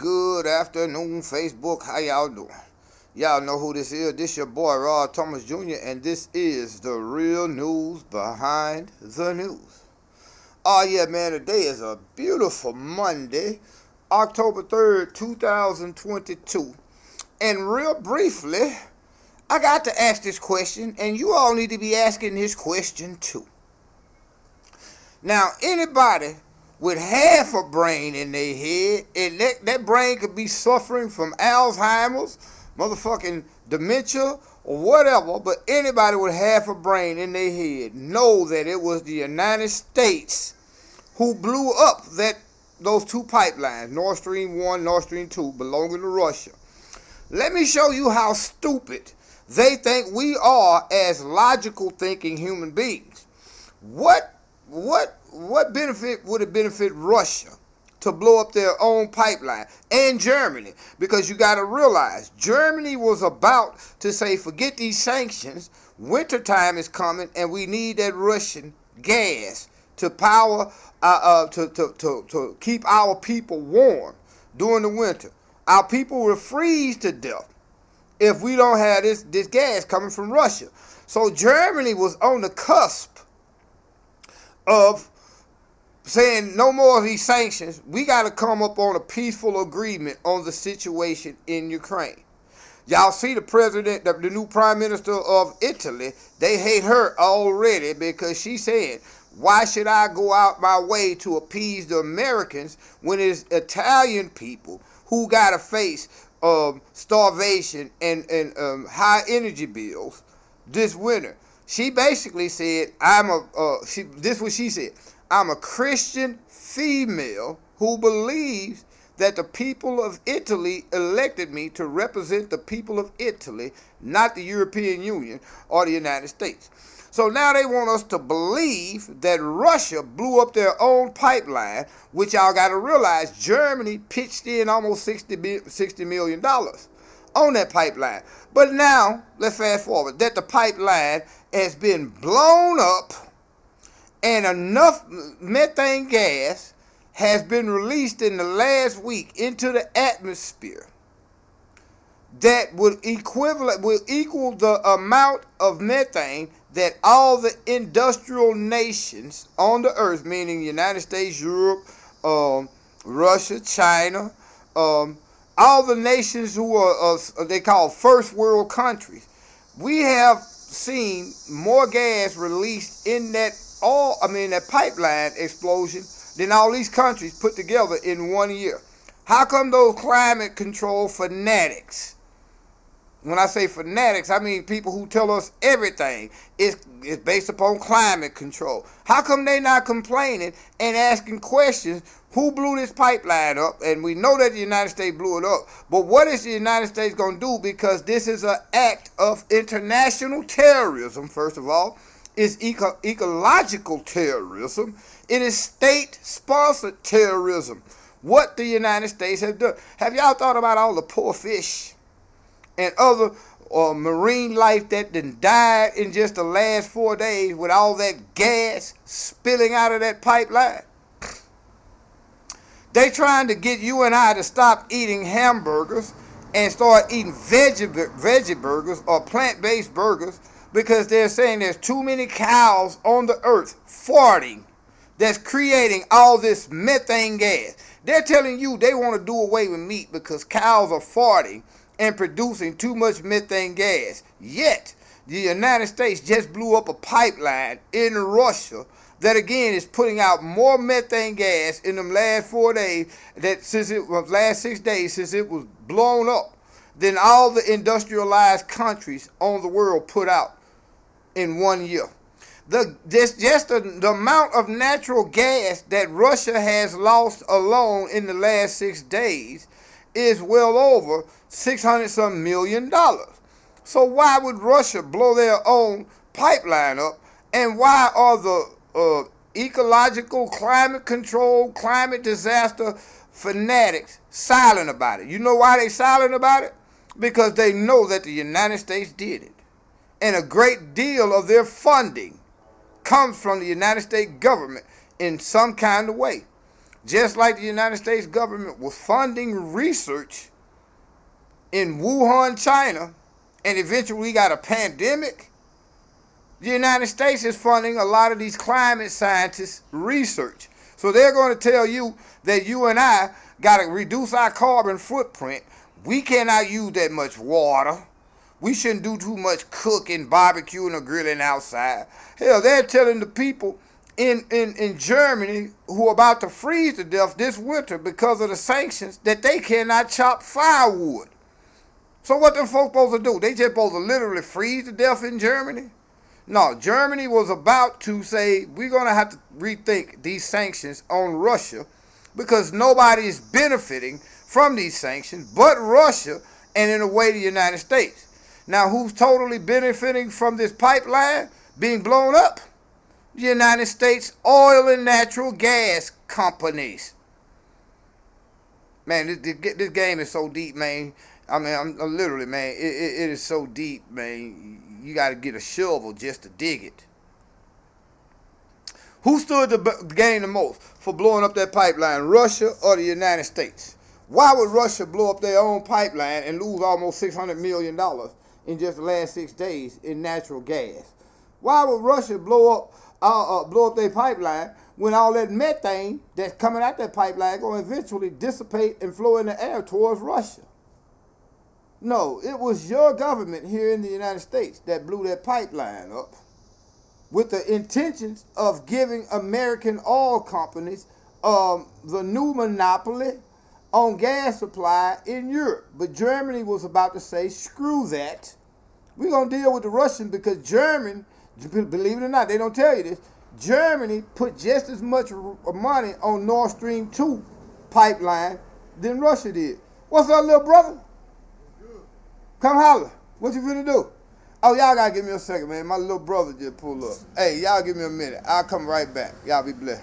Good afternoon, Facebook. How y'all doing? Y'all know who this is. This your boy, Rod Thomas Jr., and this is the real news behind the news. Oh, yeah, man, today is a beautiful Monday, October 3rd, 2022. And real briefly, I got to ask this question, and you all need to be asking this question too. Now, anybody with half a brain in their head, and that brain could be suffering from Alzheimer's, motherfucking dementia, or whatever, but anybody with half a brain in their head know that it was the United States who blew up those two pipelines, Northstream 1, Northstream 2, belonging to Russia. Let me show you how stupid they think we are as logical thinking human beings. What benefit would it benefit Russia to blow up their own pipeline, and Germany? Because you got to realize, Germany was about to say, forget these sanctions, wintertime is coming, and we need that Russian gas to power, to keep our people warm during the winter. Our people will freeze to death if we don't have this gas coming from Russia. So Germany was on the cusp of saying no more of these sanctions. We got to come up on a peaceful agreement on the situation in Ukraine. Y'all see the president, the new prime minister of Italy, they hate her already because she said, why should I go out my way to appease the Americans when it's Italian people who got to face starvation and high energy bills this winter? She basically said, this is what she said, I'm a Christian female who believes that the people of Italy elected me to represent the people of Italy, not the European Union or the United States. So now they want us to believe that Russia blew up their own pipeline, which y'all got to realize Germany pitched in almost $60 million on that pipeline. But now, let's fast forward, that the pipeline has been blown up and enough methane gas has been released in the last week into the atmosphere that will equal the amount of methane that all the industrial nations on the earth, meaning the United States, Europe, Russia, China, all the nations who are they call first world countries, we have seen more gas released in that pipeline explosion than all these countries put together in 1 year. How come those climate control fanatics? When I say fanatics, I mean people who tell us everything is based upon climate control. How come they not complaining and asking questions? Who blew this pipeline up? And we know that the United States blew it up. But what is the United States going to do? Because this is an act of international terrorism, first of all. It's ecological terrorism. It is state-sponsored terrorism. What the United States has done. Have y'all thought about all the poor fish and other marine life that done died in just the last 4 days with all that gas spilling out of that pipeline? They trying to get you and I to stop eating hamburgers and start eating veggie burgers or plant-based burgers because they're saying there's too many cows on the earth farting that's creating all this methane gas. They're telling you they want to do away with meat because cows are farting and producing too much methane gas. Yet, the United States just blew up a pipeline in Russia that again is putting out more methane gas in them last 4 days, last 6 days since it was blown up, than all the industrialized countries on the world put out in 1 year. The amount of natural gas that Russia has lost alone in the last 6 days is well over $600-some million. So why would Russia blow their own pipeline up? And why are the ecological, climate control, climate disaster fanatics silent about it? You know why they silent about it? Because they know that the United States did it. And a great deal of their funding comes from the United States government in some kind of way. just like the United States government was funding research in Wuhan, China, and eventually we got a pandemic, the United States is funding a lot of these climate scientists' research. So they're going to tell you that you and I got to reduce our carbon footprint. We cannot use that much water. We shouldn't do too much cooking, barbecuing, or grilling outside. Hell, they're telling the people in Germany who are about to freeze to death this winter because of the sanctions that they cannot chop firewood. So what them folks supposed to do? They just supposed to literally freeze to death in Germany? No, Germany was about to say, we're going to have to rethink these sanctions on Russia because nobody is benefiting from these sanctions but Russia and in a way the United States. Now, who's totally benefiting from this pipeline being blown up? The United States oil and natural gas companies. Man, this game is so deep, man. I mean, I'm literally, man, it is so deep, man. You got to get a shovel just to dig it. Who stood to gain the most for blowing up that pipeline, Russia or the United States? Why would Russia blow up their own pipeline and lose almost $600 million in just the last 6 days in natural gas? Why would Russia blow up their pipeline when all that methane that's coming out that pipeline going to eventually dissipate and flow in the air towards Russia? No, it was your government here in the United States that blew that pipeline up with the intentions of giving American oil companies the new monopoly on gas supply in Europe. But Germany was about to say, screw that. We're going to deal with the Russians because Germany, believe it or not, they don't tell you this, Germany put just as much money on Northstream 2 pipeline than Russia did. What's up, little brother? Come holler. What you finna do? Oh, y'all gotta give me a second, man. My little brother just pulled up. Hey, y'all give me a minute. I'll come right back. Y'all be blessed.